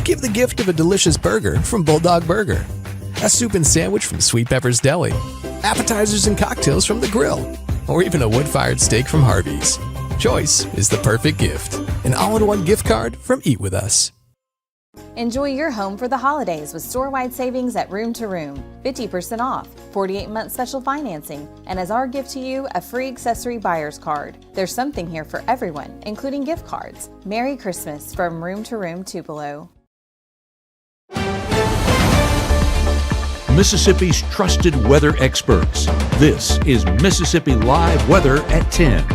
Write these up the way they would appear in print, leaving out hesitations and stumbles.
Give the gift of a delicious burger from Bulldog Burger, a soup and sandwich from Sweet Pepper's Deli, appetizers and cocktails from The Grill, or even a wood-fired steak from Harvey's. Choice is the perfect gift. An all-in-one gift card from Eat With Us. Enjoy your home for the holidays with store-wide savings at Room to Room. 50% off, 48-month special financing, and as our gift to you, a free accessory buyer's card. There's something here for everyone, including gift cards. Merry Christmas from Room to Room Tupelo. Mississippi's trusted weather experts. This is Mississippi Live Weather at 10.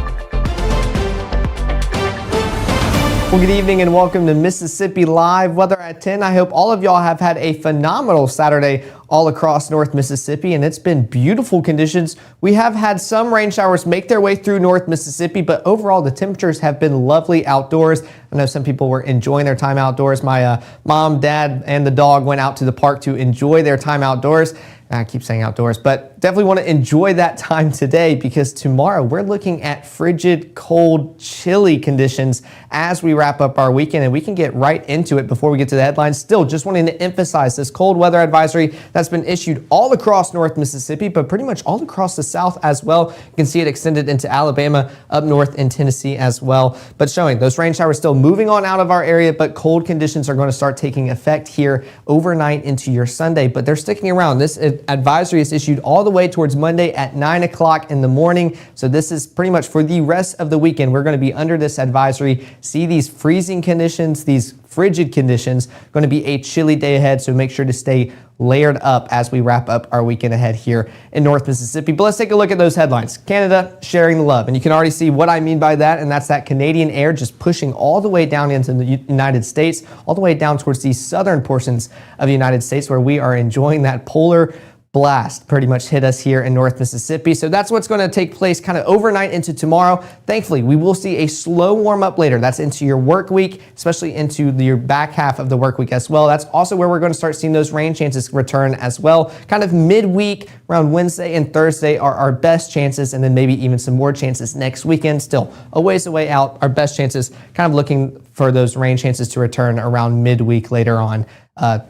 Well, good evening and welcome to Mississippi Live Weather at 10. I hope all of y'all have had a phenomenal Saturday all across North Mississippi, and it's been beautiful conditions. We have had some rain showers make their way through North Mississippi, but overall the temperatures have been lovely outdoors. I know some people were enjoying their time outdoors. My mom, dad, and the dog went out to the park to enjoy their time outdoors. I keep saying outdoors, but definitely want to enjoy that time today because tomorrow we're looking at frigid, cold, chilly conditions as we wrap up our weekend, and we can get right into it before we get to the headlines. Still, just wanting to emphasize this cold weather advisory that's been issued all across North Mississippi, but pretty much all across the South as well. You can see it extended into Alabama, up north in Tennessee as well, but showing those rain showers still moving on out of our area, but cold conditions are going to start taking effect here overnight into your Sunday, but they're sticking around. This advisory is issued all the way towards Monday at 9 o'clock in the morning. So this is pretty much for the rest of the weekend. We're going to be under this advisory. See these freezing conditions, these frigid conditions. Going to be a chilly day ahead, so make sure to stay layered up as we wrap up our weekend ahead here in North Mississippi. But let's take a look at those headlines. Canada sharing the love, and you can already see what I mean by that, and that's that Canadian air just pushing all the way down into the United States, all the way down towards the southern portions of the United States where we are enjoying that polar blast pretty much hit us here in North Mississippi. So that's what's going to take place kind of overnight into tomorrow. Thankfully, we will see a slow warm up later. That's into your work week, especially into your back half of the work week as well. That's also where we're going to start seeing those rain chances return as well. Kind of midweek around Wednesday and Thursday are our best chances, and then maybe even some more chances next weekend. Still a ways away out. Our best chances kind of looking for those rain chances to return around midweek later on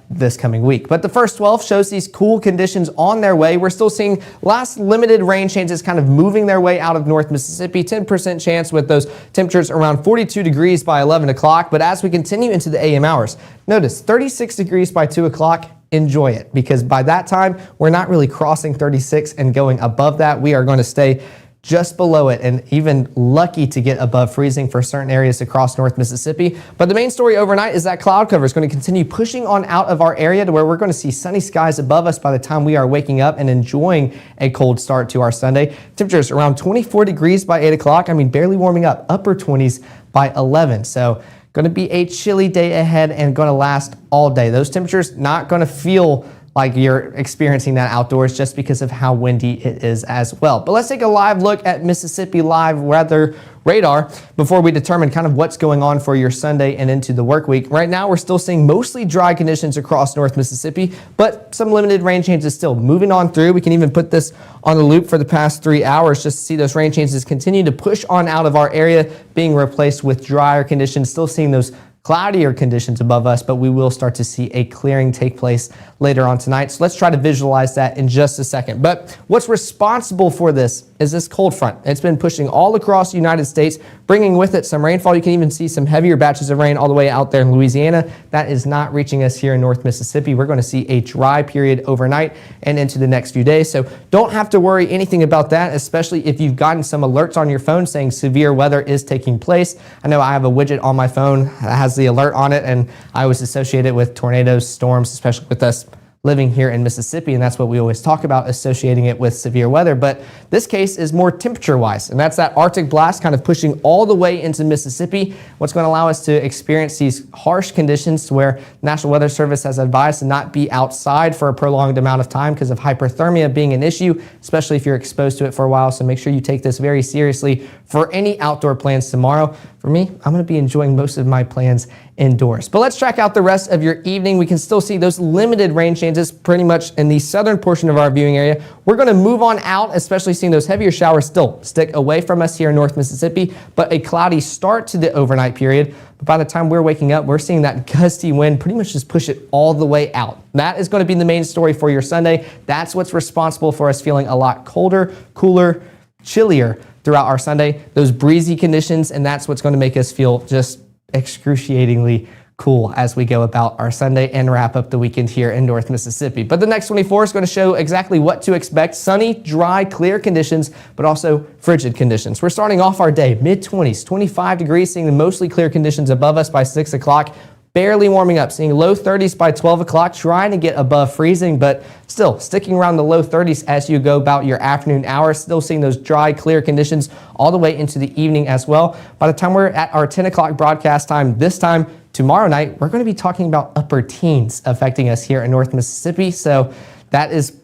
this coming week. But the first 12 shows these cool conditions on their way. We're still seeing last limited rain chances kind of moving their way out of North Mississippi. 10% chance with those temperatures around 42 degrees by 11 o'clock. But as we continue into the AM hours, notice 36 degrees by 2 o'clock. Enjoy it, because by that time, we're not really crossing 36 and going above that. We are going to stay just below it, and even lucky to get above freezing for certain areas across North Mississippi. But the main story overnight is that cloud cover is going to continue pushing on out of our area to where we're going to see sunny skies above us by the time we are waking up and enjoying a cold start to our Sunday. Temperatures around 24 degrees by 8 o'clock. I mean, barely warming up, upper 20s by 11. So going to be a chilly day ahead and going to last all day. Those temperatures not going to feel like you're experiencing that outdoors just because of how windy it is as well. But let's take a live look at Mississippi Live Weather Radar before we determine kind of what's going on for your Sunday and into the work week. Right now, we're still seeing mostly dry conditions across North Mississippi, but some limited rain chances still moving on through. We can even put this on the loop for the past 3 hours just to see those rain chances continue to push on out of our area, being replaced with drier conditions. Still seeing those cloudier conditions above us, but we will start to see a clearing take place later on tonight. So let's try to visualize that in just a second. But what's responsible for this is this cold front. It's been pushing all across the United States, bringing with it some rainfall. You can even see some heavier batches of rain all the way out there in Louisiana. That is not reaching us here in North Mississippi. We're going to see a dry period overnight and into the next few days. So don't have to worry anything about that, especially if you've gotten some alerts on your phone saying severe weather is taking place. I know I have a widget on my phone that has the alert on it, and I always associate it with tornadoes, storms, especially with us living here in Mississippi, and that's what we always talk about, associating it with severe weather. But this case is more temperature-wise, and that's that Arctic blast kind of pushing all the way into Mississippi, what's going to allow us to experience these harsh conditions where the National Weather Service has advised to not be outside for a prolonged amount of time because of hyperthermia being an issue, especially if you're exposed to it for a while. So make sure you take this very seriously for any outdoor plans tomorrow. For For me, I'm going to be enjoying most of my plans indoors. But let's track out the rest of your evening. We can still see those limited rain chances pretty much in the southern portion of our viewing area. We're going to move on out, especially seeing those heavier showers still stick away from us here in North Mississippi, but a cloudy start to the overnight period. But by the time we're waking up, we're seeing that gusty wind pretty much just push it all the way out. That is going to be the main story for your Sunday. That's what's responsible for us feeling a lot colder, cooler, chillier throughout our Sunday. Those breezy conditions, and that's what's going to make us feel just excruciatingly cool as we go about our Sunday and wrap up the weekend here in North Mississippi. But the next 24 is going to show exactly what to expect. Sunny, dry, clear conditions, but also frigid conditions. We're starting off our day mid-20s, 25 degrees, seeing the mostly clear conditions above us by 6 o'clock. Barely warming up, seeing low 30s by 12 o'clock, trying to get above freezing, but still sticking around the low 30s as you go about your afternoon hours. Still seeing those dry, clear conditions all the way into the evening as well. By the time we're at our 10 o'clock broadcast time, this time tomorrow night, we're going to be talking about upper teens affecting us here in North Mississippi. So that is,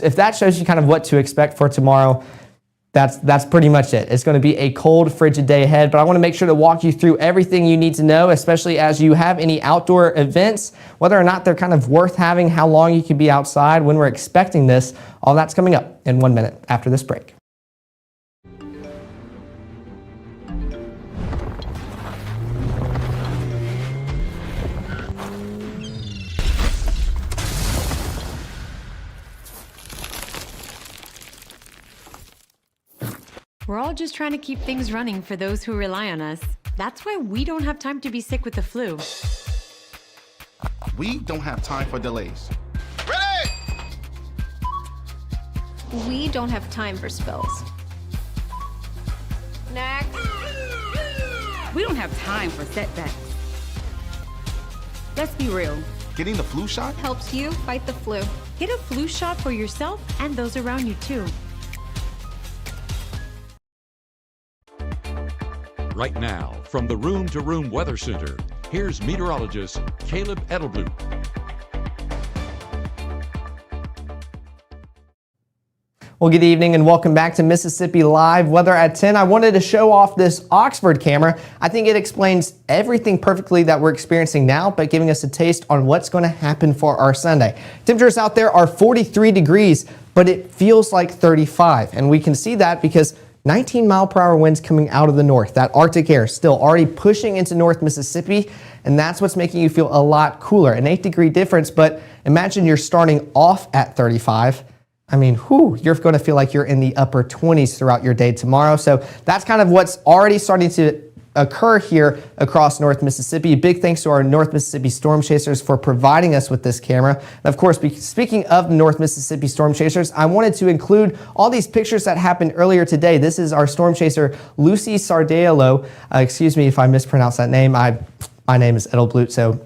if that shows you kind of what to expect for tomorrow, that's pretty much it. It's going to be a cold, frigid day ahead, but I want to make sure to walk you through everything you need to know, especially as you have any outdoor events, whether or not they're kind of worth having, how long you can be outside, when we're expecting this. All that's coming up in 1 minute after this break. We're all just trying to keep things running for those who rely on us. That's why we don't have time to be sick with the flu. We don't have time for delays. Ready! We don't have time for spills. Next. We don't have time for setbacks. Let's be real. Getting the flu shot Helps you fight the flu. Get a flu shot for yourself and those around you too. Right now, from the Room to Room Weather Center, here's meteorologist Caleb Edelblut. Well, good evening and welcome back to Mississippi Live Weather at 10. I wanted to show off this Oxford camera. I think it explains everything perfectly that we're experiencing now, but giving us a taste on what's going to happen for our Sunday. Temperatures out there are 43 degrees, but it feels like 35. And we can see that because 19-mile-per-hour winds coming out of the north. That Arctic air still already pushing into North Mississippi, and that's what's making you feel a lot cooler. An 8-degree difference, but imagine you're starting off at 35. I mean, you're going to feel like you're in the upper 20s throughout your day tomorrow. So that's kind of what's already starting to occur here across North Mississippi. Big thanks to our North Mississippi Storm Chasers for providing us with this camera. And of course, speaking of the North Mississippi Storm Chasers, I wanted to include all these pictures that happened earlier today. This is our Storm Chaser, Lucy Sardiello. Excuse me if I mispronounce that name. My name is Edelblut, so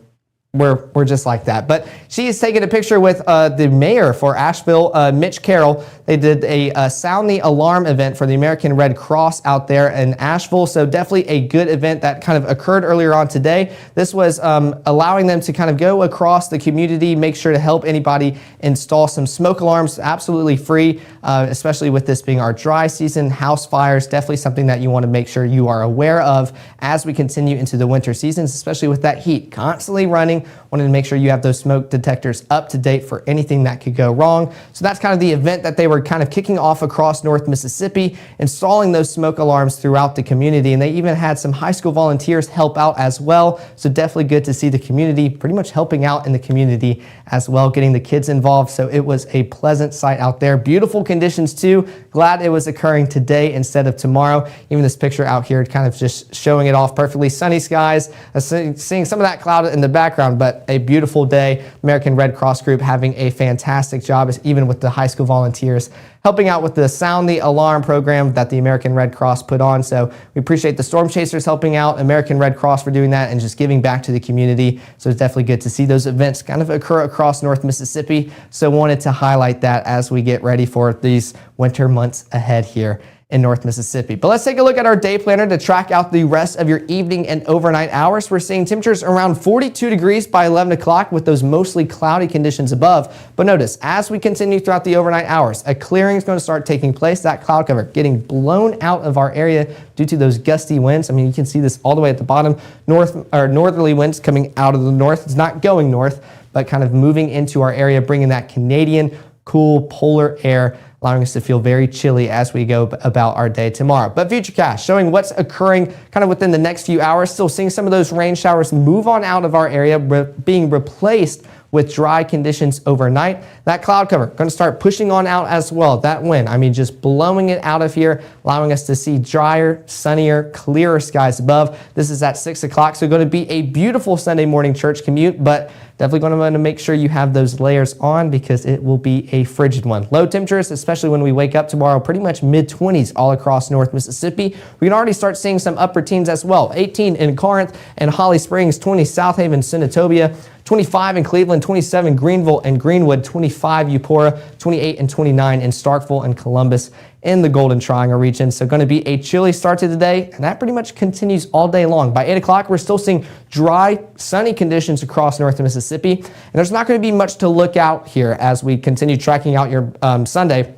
we're just like that. But she is taking a picture with the mayor for Asheville, Mitch Carroll. They did a Sound the Alarm event for the American Red Cross out there in Asheville. So definitely a good event that kind of occurred earlier on today. This was allowing them to kind of go across the community, make sure to help anybody install some smoke alarms, absolutely free, especially with this being our dry season. House fires, definitely something that you want to make sure you are aware of as we continue into the winter seasons, especially with that heat constantly running. Wanted to make sure you have those smoke detectors up to date for anything that could go wrong. So that's kind of the event that they were kind of kicking off across North Mississippi, installing those smoke alarms throughout the community. And they even had some high school volunteers help out as well. So definitely good to see the community pretty much helping out in the community as well, getting the kids involved. So it was a pleasant sight out there. Beautiful conditions too. Glad it was occurring today instead of tomorrow. Even this picture out here kind of just showing it off perfectly. Sunny skies, seeing some of that cloud in the background, but a beautiful day. American Red Cross Group having a fantastic job, even with the high school volunteers helping out with the Sound the Alarm program that the American Red Cross put on. So we appreciate the Storm Chasers helping out, American Red Cross for doing that, and just giving back to the community. So it's definitely good to see those events kind of occur across North Mississippi. So wanted to highlight that as we get ready for these winter months ahead here in North Mississippi. But let's take a look at our day planner to track out the rest of your evening and overnight hours. We're seeing temperatures around 42 degrees by 11 o'clock with those mostly cloudy conditions above. But notice, as we continue throughout the overnight hours, a clearing is going to start taking place. That cloud cover getting blown out of our area due to those gusty winds. I mean, you can see this all the way at the bottom. Northerly winds coming out of the north. It's not going north, but kind of moving into our area, bringing that Canadian cool polar air, allowing us to feel very chilly as we go about our day tomorrow. But Futurecast showing what's occurring kind of within the next few hours. Still seeing some of those rain showers move on out of our area, being replaced with dry conditions overnight. That cloud cover going to start pushing on out as well. That wind, I mean, just blowing it out of here, allowing us to see drier, sunnier, clearer skies above. This is at 6 o'clock, so going to be a beautiful Sunday morning church commute, but definitely going to want to make sure you have those layers on because it will be a frigid one. Low temperatures, especially when we wake up tomorrow, pretty much mid-20s all across North Mississippi. We can already start seeing some upper teens as well. 18 in Corinth and Holly Springs, 20 South Haven, Senatobia, 25 in Cleveland, 27 Greenville and Greenwood, 25 Eupora, 28 and 29 in Starkville and Columbus in the Golden Triangle region. So going to be a chilly start to the day, and that pretty much continues all day long. By 8 o'clock, we're still seeing dry, sunny conditions across North Mississippi, and there's not going to be much to look out here as we continue tracking out your Sunday.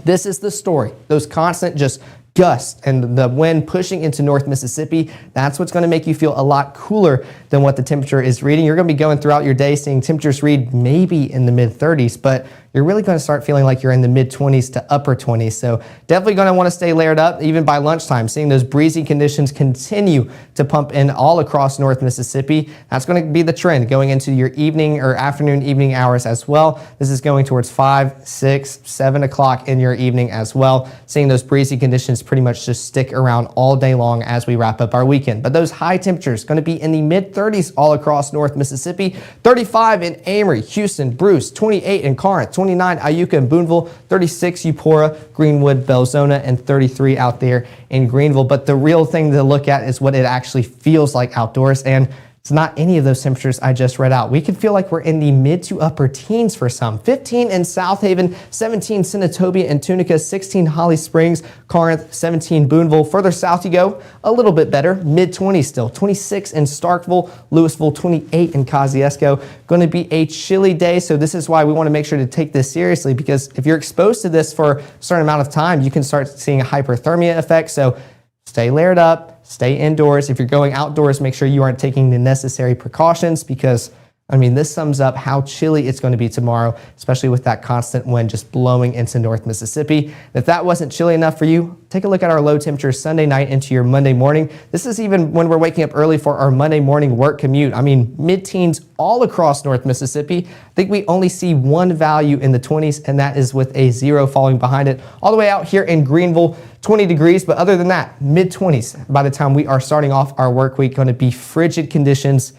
This is the story. Those constant just gusts and the wind pushing into North Mississippi, that's what's going to make you feel a lot cooler than what the temperature is reading. You're going to be going throughout your day seeing temperatures read maybe in the mid-30s, but you're really going to start feeling like you're in the mid-20s to upper 20s. So definitely going to want to stay layered up even by lunchtime, seeing those breezy conditions continue to pump in all across North Mississippi. That's going to be the trend going into your evening or afternoon, evening hours as well. This is going towards 5, 6, 7 o'clock in your evening as well. Seeing those breezy conditions pretty much just stick around all day long as we wrap up our weekend. But those high temperatures going to be in the mid-30s all across North Mississippi. 35 in Amory, Houston, Bruce, 28 in Corinth, 29 Iuka and Boonville, 36 Eupora, Greenwood, Belzona, and 33 out there in Greenville. But the real thing to look at is what it actually feels like outdoors, and it's not any of those temperatures I just read out. We can feel like we're in the mid to upper teens for some. 15 in South Haven, 17 Senatobia and Tunica, 16 Holly Springs, Corinth, 17 Boonville. Further south you go, a little bit better, mid-20s still. 26 in Starkville, Louisville, 28 in Kosciuszko. Going to be a chilly day, so this is why we want to make sure to take this seriously, because if you're exposed to this for a certain amount of time, you can start seeing a hyperthermia effect. So stay layered up. Stay indoors. If you're going outdoors, make sure you aren't taking the necessary precautions because, I mean, this sums up how chilly it's going to be tomorrow, especially with that constant wind just blowing into North Mississippi. If that wasn't chilly enough for you, take a look at our low temperatures Sunday night into your Monday morning. This is even when we're waking up early for our Monday morning work commute. I mean, mid-teens all across North Mississippi. I think we only see one value in the 20s, and that is with a 0 following behind it. All the way out here in Greenville, 20 degrees, but other than that, mid-20s by the time we are starting off our work week. Going to be frigid conditions,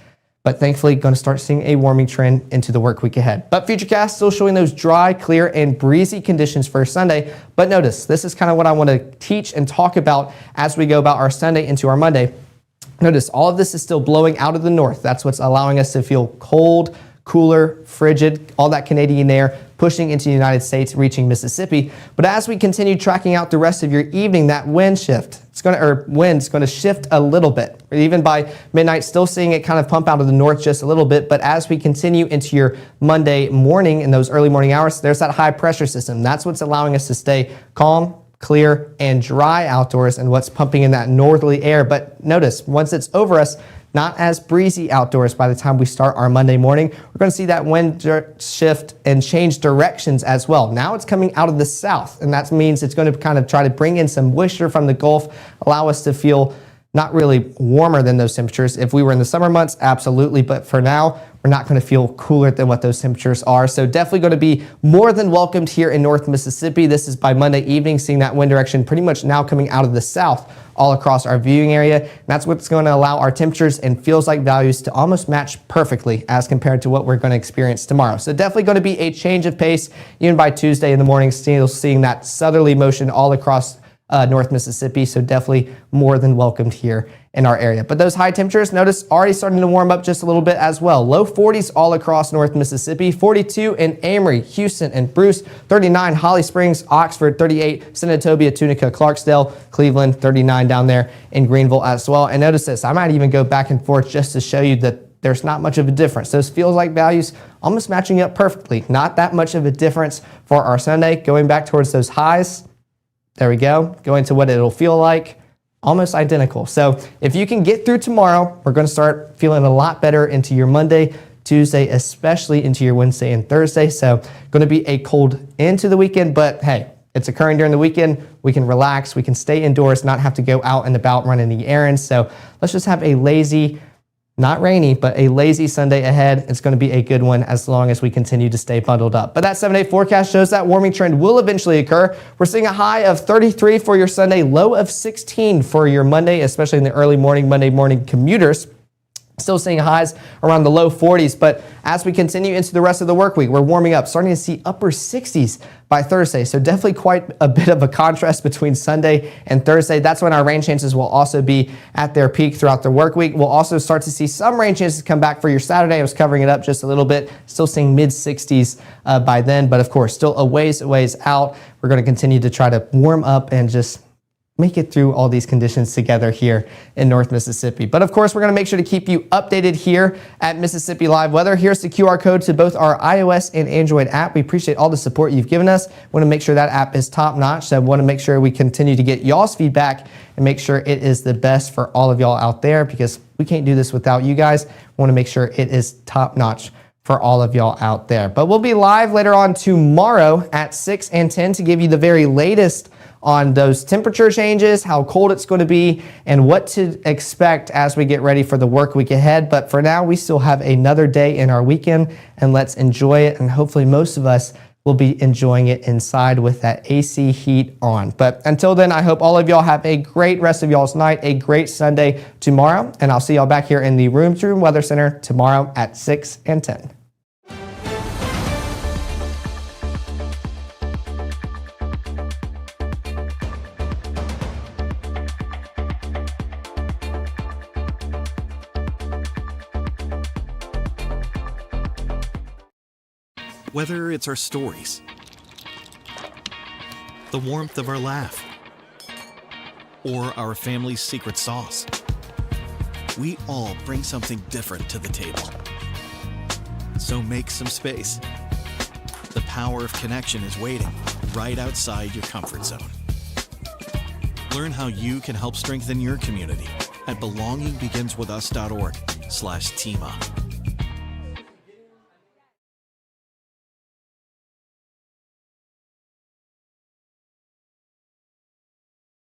but thankfully going to start seeing a warming trend into the work week ahead. But Futurecast still showing those dry, clear, and breezy conditions for Sunday. But notice, this is kind of what I want to teach and talk about as we go about our Sunday into our Monday. Notice, all of this is still blowing out of the north. That's what's allowing us to feel cold, cooler, frigid, all that Canadian air pushing into the United States, reaching Mississippi. But as we continue tracking out the rest of your evening, that wind's going to shift a little bit. Even by midnight, still seeing it kind of pump out of the north just a little bit. But as we continue into your Monday morning, in those early morning hours, there's that high pressure system. That's what's allowing us to stay calm, clear, and dry outdoors, and what's pumping in that northerly air. But notice, once it's over us, not as breezy outdoors by the time we start our Monday morning. We're going to see that wind shift and change directions as well. Now it's coming out of the south, and that means it's going to kind of try to bring in some moisture from the Gulf, allow us to feel not really warmer than those temperatures. If we were in the summer months, absolutely, but for now, we're not going to feel cooler than what those temperatures are. So definitely going to be more than welcomed here in North Mississippi. This is by Monday evening, seeing that wind direction pretty much now coming out of the south all across our viewing area. And that's what's going to allow our temperatures and feels like values to almost match perfectly as compared to what we're going to experience tomorrow. So definitely going to be a change of pace even by Tuesday in the morning, still seeing that southerly motion all across North Mississippi, so definitely more than welcomed here in our area. But those high temperatures, notice, already starting to warm up just a little bit as well. Low 40s all across North Mississippi, 42 in Amory, Houston, and Bruce, 39 Holly Springs, Oxford, 38 Senatobia, Tunica, Clarksdale, Cleveland, 39 down there in Greenville as well. And notice this, I might even go back and forth just to show you that there's not much of a difference. Those feels like values almost matching up perfectly. Not that much of a difference for our Sunday. Going back towards those highs, there we go. Going to what it'll feel like, almost identical. So if you can get through tomorrow, we're going to start feeling a lot better into your Monday, Tuesday, especially into your Wednesday and Thursday. So going to be a cold into the weekend, but hey, it's occurring during the weekend. We can relax. We can stay indoors, not have to go out and about running the errands. So let's just have a lazy, not rainy, but a lazy Sunday ahead. It's going to be a good one as long as we continue to stay bundled up. But that 7-day forecast shows that warming trend will eventually occur. We're seeing a high of 33 for your Sunday, low of 16 for your Monday, especially in the early morning, Monday morning commuters. Still seeing highs around the low 40s, but as we continue into the rest of the work week, we're warming up, starting to see upper 60s by Thursday. So definitely quite a bit of a contrast between Sunday and Thursday. That's when our rain chances will also be at their peak throughout the work week. We'll also start to see some rain chances come back for your Saturday. I was covering it up just a little bit, still seeing mid 60s by then, but of course, still a ways out. We're going to continue to try to warm up and just make it through all these conditions together here in North Mississippi. But of course, we're going to make sure to keep you updated here at Mississippi Live Weather. Here's the QR code to both our iOS and Android app. We appreciate all the support you've given us. Want to make sure that app is top notch. So I want to make sure we continue to get y'all's feedback and make sure it is the best for all of y'all out there, because we can't do this without you guys. We want to make sure it is top notch for all of y'all out there. But we'll be live later on tomorrow at 6 and 10 to give you the very latest on those temperature changes, how cold it's going to be, and what to expect as we get ready for the work week ahead. But for now, we still have another day in our weekend, and let's enjoy it. And hopefully most of us will be enjoying it inside with that AC heat on. But until then, I hope all of y'all have a great rest of y'all's night, a great Sunday tomorrow, and I'll see y'all back here in the Room to Room Weather Center tomorrow at 6 and 10. Whether it's our stories, the warmth of our laugh, or our family's secret sauce, we all bring something different to the table. So make some space. The power of connection is waiting right outside your comfort zone. Learn how you can help strengthen your community at belongingbeginswithus.org/teamup.